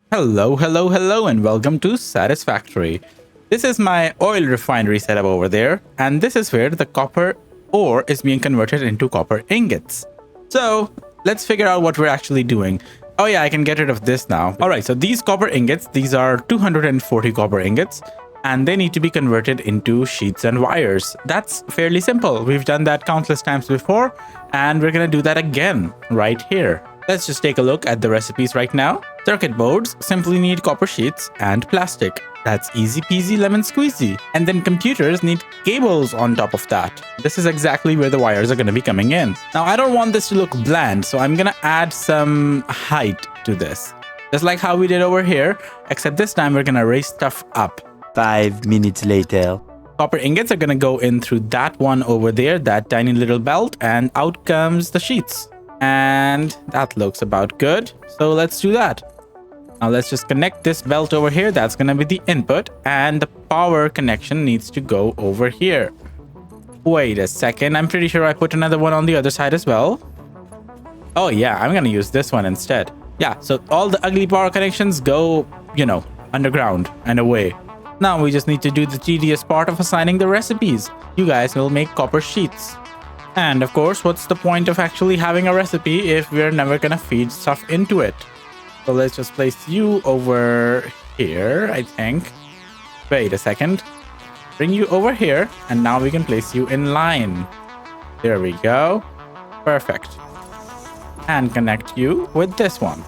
Hello, and welcome to Satisfactory. This is my oil refinery setup over there, and this is where the copper ore is being converted into copper ingots. So let's figure out what we're actually doing. Oh yeah, I can get rid of this now. All right, so these copper ingots, these are 240 copper ingots, and they need to be converted into sheets and wires. That's fairly simple. We've done that countless times before, and we're gonna do that again right here. Let's just take a look at the recipes right now. Circuit boards simply need copper sheets and plastic. That's easy peasy lemon squeezy. And then computers need cables on top of that. This is exactly where the wires are going to be coming in. Now, I don't want this to look bland, so I'm going to add some height to this. Just like how we did over here, except this time we're going to raise stuff up. 5 minutes later. Copper ingots are going to go in through that one over there, that tiny little belt, and out comes the sheets. And that looks about good. So let's do that. Now let's just connect this belt over here. That's going to be the input, and the power connection needs to go over here. Wait a second. I'm pretty sure I put another one on the other side as well. Oh yeah, I'm going to use this one instead. Yeah, so all the ugly power connections go, underground and away. Now we just need to do the tedious part of assigning the recipes. You guys will make copper sheets. And of course, what's the point of actually having a recipe if we're never gonna feed stuff into it? So let's just place you over here, I think. Wait a second. Bring you over here, and now we can place you in line. There we go. Perfect. And connect you with this one.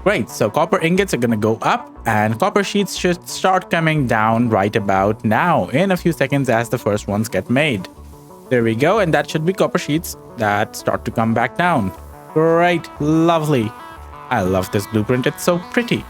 Great, so copper ingots are gonna go up, and copper sheets should start coming down right about now, in a few seconds as the first ones get made. There we go, and that should be copper sheets that start to come back down. Great, lovely. I love this blueprint, it's so pretty.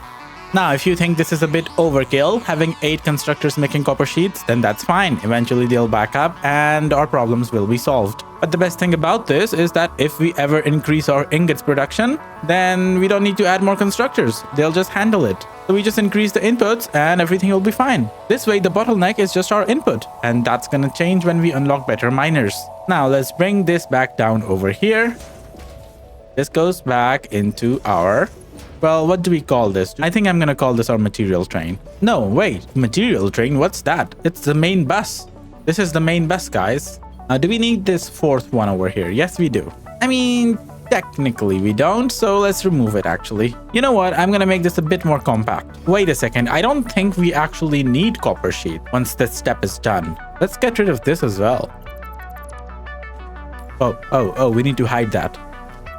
Now, if you think this is a bit overkill, having 8 constructors making copper sheets, then that's fine. Eventually they'll back up and our problems will be solved. But the best thing about this is that if we ever increase our ingots production, then we don't need to add more constructors. They'll just handle it. So we just increase the inputs and everything will be fine. This way, the bottleneck is just our input, and that's gonna change when we unlock better miners. Now let's bring this back down over here. This goes back into our... Well, what do we call this? I think I'm gonna call this our material train. No, wait, material train? What's that? It's the main bus. This is the main bus, guys. Do we need this fourth one over here? Yes, we do. I mean, technically we don't, so let's remove it actually. You know what? I'm gonna make this a bit more compact. Wait a second, I don't think we actually need copper sheet once this step is done. Let's get rid of this as well. Oh, we need to hide that.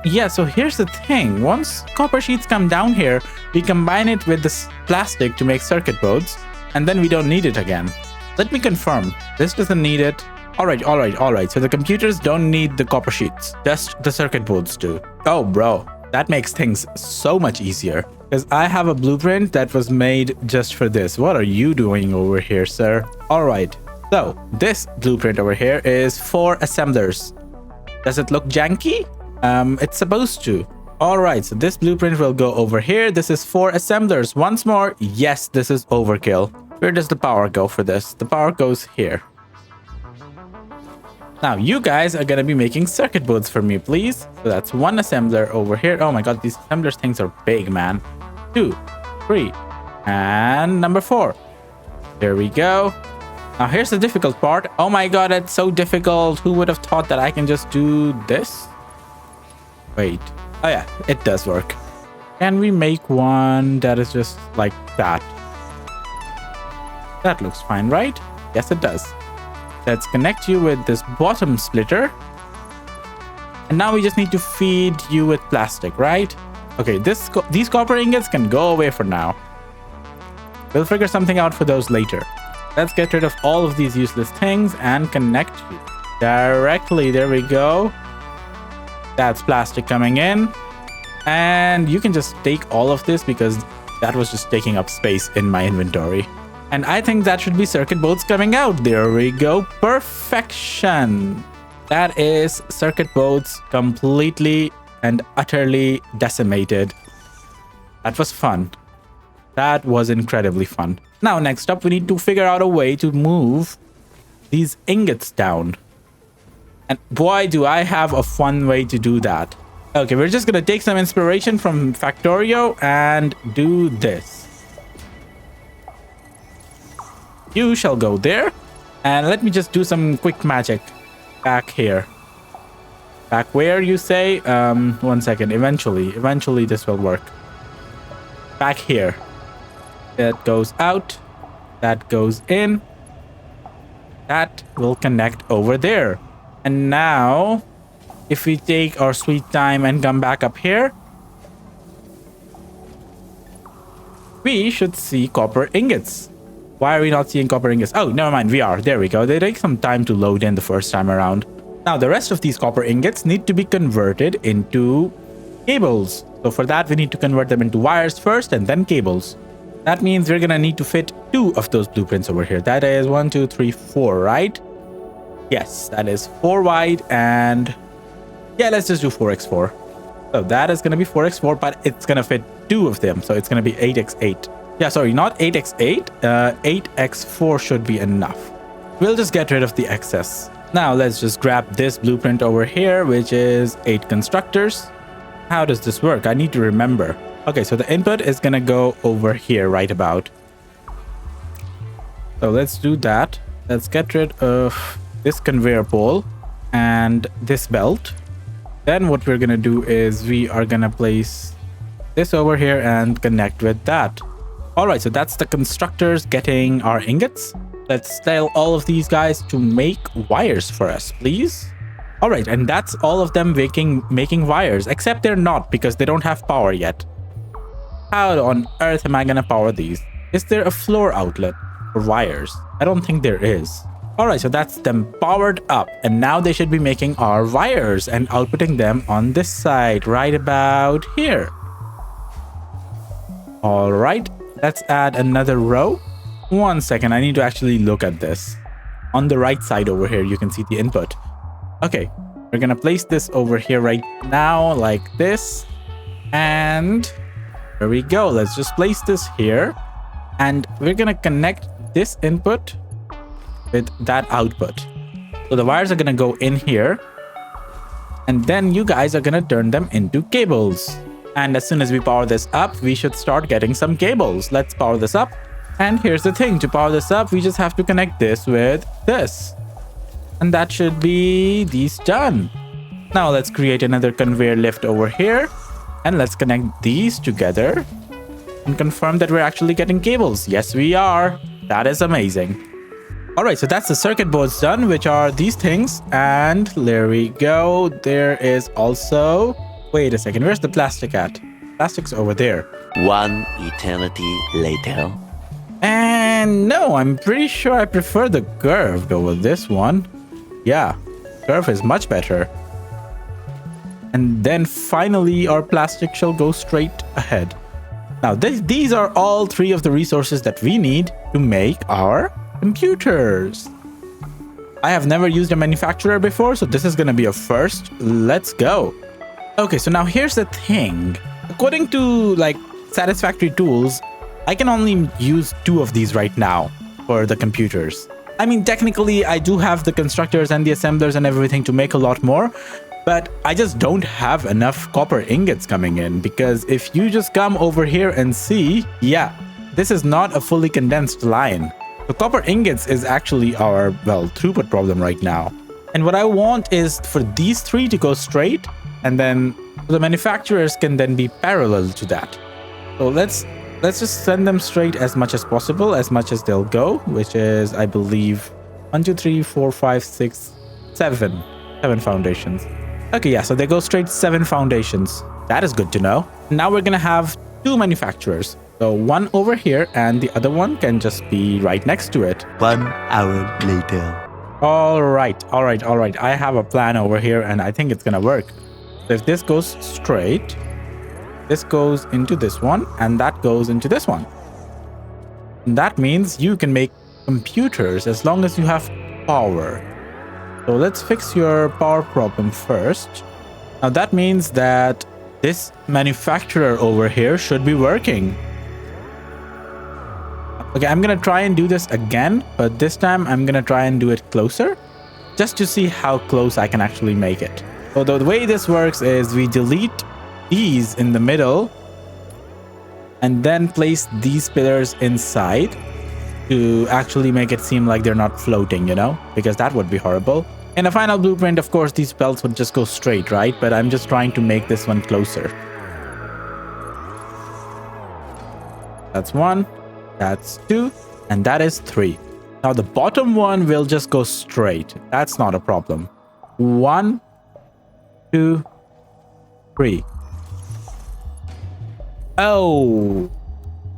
Yeah, so here's the thing. Once copper sheets come down here, we combine it with this plastic to make circuit boards, and then we don't need it again. Let me confirm. This doesn't need it. All right. So the computers don't need the copper sheets. Just the circuit boards do. Oh, bro. That makes things so much easier. Because I have a blueprint that was made just for this. What are you doing over here, sir? All right. So this blueprint over here is 4 assemblers. Does it look janky? It's supposed to. All right, so this blueprint will go over here. This is 4 assemblers. Once more, yes, this is overkill. Where does the power go for this? The power goes here. Now, you guys are gonna be making circuit boards for me, please. So that's 1 assembler over here. Oh my god, these assemblers things are big, man. 2, 3, and number 4. There we go. Now, here's the difficult part. Oh my god, it's so difficult. Who would have thought that I can just do this? Wait. Oh yeah, it does work. Can we make one that is just like that? That looks fine, right? Yes, it does. Let's connect you with this bottom splitter. And now we just need to feed you with plastic, right? Okay, these copper ingots can go away for now. We'll figure something out for those later. Let's get rid of all of these useless things and connect you directly. There we go. That's plastic coming in, and you can just take all of this because that was just taking up space in my inventory. And I think that should be circuit boards coming out. There we go. Perfection. That is circuit boards completely and utterly decimated. That was fun. That was incredibly fun. Now, next up, we need to figure out a way to move these ingots down. And boy, do I have a fun way to do that. Okay, we're just gonna take some inspiration from Factorio and do this. You shall go there. And let me just do some quick magic back here. Back where, you say? 1 second. Eventually this will work. Back here. That goes out. That goes in. That will connect over there. And now, if we take our sweet time and come back up here, we should see copper ingots. Why are we not seeing copper ingots? Oh, never mind. We are. There we go. They take some time to load in the first time around. Now, the rest of these copper ingots need to be converted into cables. So for that, we need to convert them into wires first and then cables. That means we're going to need to fit 2 of those blueprints over here. That is 1, 2, 3, 4, right? Yes, that is 4 wide. And yeah, let's just do 4x4. So that is going to be 4x4, but it's going to fit 2 of them. So it's going to be 8x8. Yeah, sorry, not 8x8. 8x4 should be enough. We'll just get rid of the excess. Now let's just grab this blueprint over here, which is 8 constructors. How does this work? I need to remember. Okay, so the input is gonna go over here right about. So let's do that. Let's get rid of this conveyor pole and this belt. Then what we're gonna do is we are gonna place this over here and connect with that. All right, so that's the constructors getting our ingots. Let's tell all of these guys to make wires for us, please. All right, and that's all of them making wires, except they're not because they don't have power yet. How on earth am I gonna power these? Is there a floor outlet for wires? I don't think there is. All right, so that's them powered up, and now they should be making our wires and outputting them on this side right about here. All right, let's add another row. 1 second, I need to actually look at this. On the right side over here, you can see the input. Okay, we're gonna place this over here right now like this. And there we go. Let's just place this here. And we're gonna connect this input with that output. So the wires are gonna go in here. And then you guys are gonna turn them into cables. And as soon as we power this up, we should start getting some cables. Let's power this up. And here's the thing, to power this up, we just have to connect this with this. And that should be these done. Now let's create another conveyor lift over here. And let's connect these together and confirm that we're actually getting cables. Yes, we are. That is amazing. All right, so that's the circuit boards done, which are these things. And there we go. There is also... Wait a second, where's the plastic at? Plastic's over there. 1 eternity later. And no, I'm pretty sure I prefer the curved over this one. Yeah, curve is much better. And then finally, our plastic shall go straight ahead. Now, these are all 3 of the resources that we need to make our computers. I have never used a manufacturer before, so this is going to be a first. Let's go. Okay, so now here's the thing. According to like Satisfactory tools, I can only use 2 of these right now for the computers. I mean, technically, I do have the constructors and the assemblers and everything to make a lot more, but I just don't have enough copper ingots coming in, because if you just come over here and see, yeah, this is not a fully condensed line. The copper ingots is actually our, well, throughput problem right now. And what I want is for these 3 to go straight, and then the manufacturers can then be parallel to that. So let's just send them straight as much as possible, as much as they'll go, which is, I believe, 1, 2, 3, 4, 5, 6, 7. 7 foundations. Okay, yeah, so they go straight 7 foundations. That is good to know. Now we're gonna have 2 manufacturers. So one over here and the other one can just be right next to it. 1 hour later. All right. I have a plan over here and I think it's gonna work. So if this goes straight, this goes into this one and that goes into this one. And that means you can make computers as long as you have power. So let's fix your power problem first. Now that means that this manufacturer over here should be working. Okay, I'm gonna try and do this again, but this time I'm gonna try and do it closer, just to see how close I can actually make it. So the way this works is we delete these in the middle and then place these pillars inside to actually make it seem like they're not floating, you know, because that would be horrible. In a final blueprint, of course, these belts would just go straight, right? But I'm just trying to make this one closer. That's 1, that's 2, and that is 3. Now the bottom one will just go straight. That's not a problem. 1, 2, 3. Oh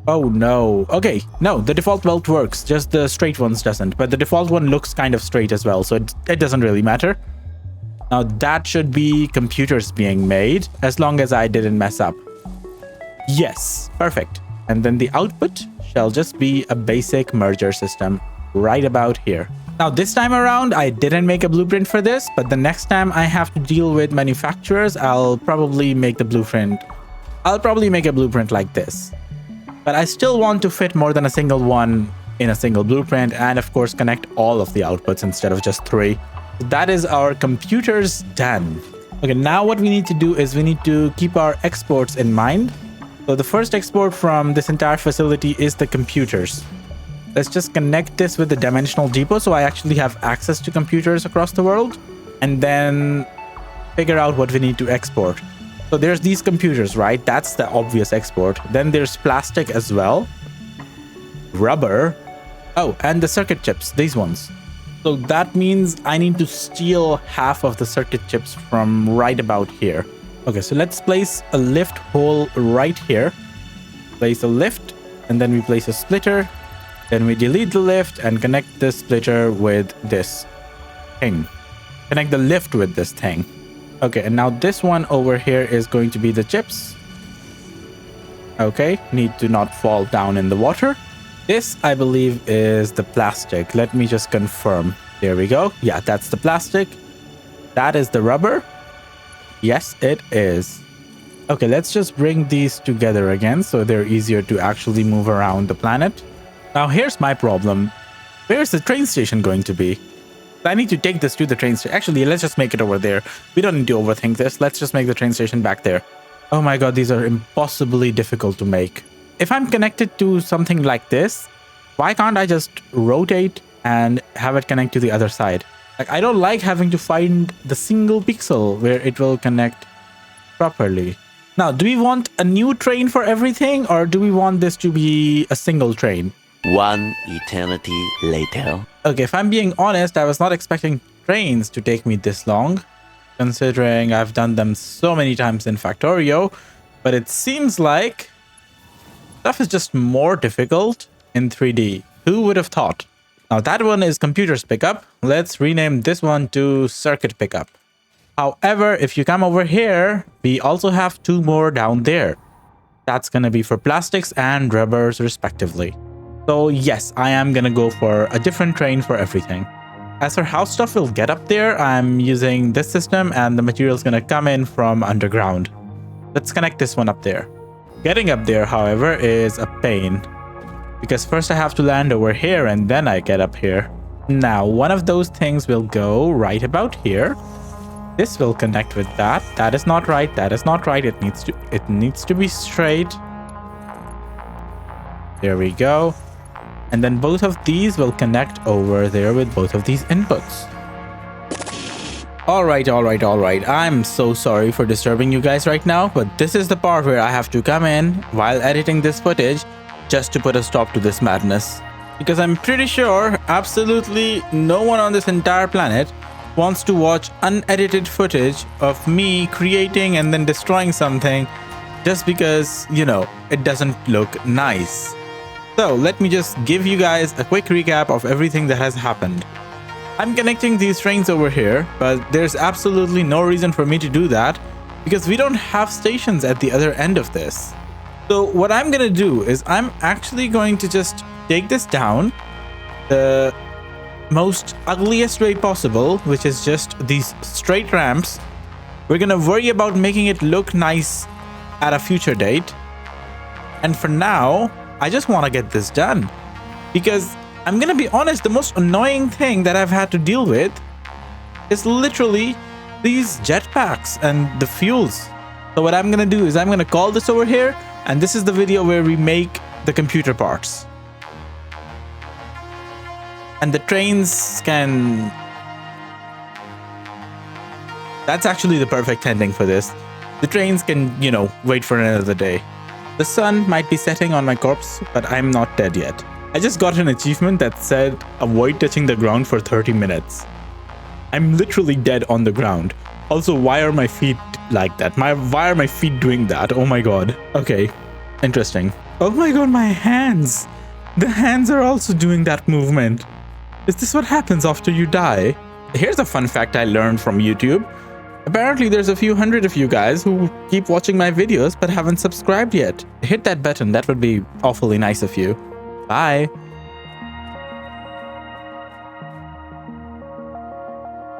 no. Okay, no, the default belt works, just the straight ones doesn't, but the default one looks kind of straight as well, so it doesn't really matter. Now that should be computers being made, as long as I didn't mess up. Yes, perfect. And then the output shall just be a basic merger system right about here. Now this time around, I didn't make a blueprint for this, but the next time I have to deal with manufacturers, I'll probably make a blueprint like this. But I still want to fit more than a single one in a single blueprint, and of course connect all of the outputs instead of just 3. That is our computers done. Okay, now what we need to do is we need to keep our exports in mind. So the first export from this entire facility is the computers. Let's just connect this with the dimensional depot so I actually have access to computers across the world, and then figure out what we need to export. So there's these computers, right? That's the obvious export. Then there's plastic as well. Rubber. Oh, and the circuit chips, these ones. So that means I need to steal half of the circuit chips from right about here. Okay, so let's place a lift hole right here. Place a lift, and then we place a splitter. Then we delete the lift and connect the splitter with this thing. Connect the lift with this thing. Okay, and now this one over here is going to be the chips. Okay, need to not fall down in the water. This, I believe, is the plastic. Let me just confirm. There we go. Yeah, that's the plastic. That is the rubber. Yes, it is. Okay, let's just bring these together again so they're easier to actually move around the planet. Now, here's my problem. Where's the train station going to be? I need to take this to the train station. Actually, let's just make it over there. We don't need to overthink this. Let's just make the train station back there. Oh my god, these are impossibly difficult to make. If I'm connected to something like this, why can't I just rotate and have it connect to the other side? Like, I don't like having to find the single pixel where it will connect properly. Now, do we want a new train for everything, or do we want this to be a single train? 1 eternity later. Okay, if I'm being honest, I was not expecting trains to take me this long, considering I've done them so many times in Factorio, but it seems like stuff is just more difficult in 3D. Who would have thought? Now that one is computers pickup. Let's rename this one to circuit pickup. However, if you come over here, we also have 2 more down there. That's gonna be for plastics and rubbers respectively. So yes, I am gonna go for a different train for everything. As for how stuff will get up there, I'm using this system and the material is gonna come in from underground. Let's connect this one up there. Getting up there, however, is a pain, because first I have to land over here and then I get up here. Now, one of those things will go right about here. This will connect with that. That is not right. That is not right. It needs to be straight. There we go. And then both of these will connect over there with both of these inputs. All right. I'm so sorry for disturbing you guys right now, but this is the part where I have to come in while editing this footage just to put a stop to this madness. Because I'm pretty sure absolutely no one on this entire planet wants to watch unedited footage of me creating and then destroying something just because, you know, it doesn't look nice. So let me just give you guys a quick recap of everything that has happened. I'm connecting these trains over here, but there's absolutely no reason for me to do that because we don't have stations at the other end of this. So what I'm gonna do is I'm actually going to just take this down the most ugliest way possible, which is just these straight ramps. We're gonna worry about making it look nice at a future date. And for now, I just want to get this done because I'm gonna be honest, the most annoying thing that I've had to deal with is literally these jetpacks and the fuels. So what I'm gonna do is I'm gonna call this over here, and this is the video where we make the computer parts. And the trains can... That's actually the perfect ending for this. The trains can, you know, wait for another day. The sun might be setting on my corpse, but I'm not dead yet. I just got an achievement that said avoid touching the ground for 30 minutes. I'm literally dead on the ground. Also, why are my feet like that? Why are my feet doing that? Oh my god. Okay, interesting. Oh my god, my hands. The hands are also doing that movement. Is this what happens after you die? Here's a fun fact I learned from YouTube. Apparently there's a few hundred of you guys who keep watching my videos but haven't subscribed yet. Hit that button, that would be awfully nice of you. Bye.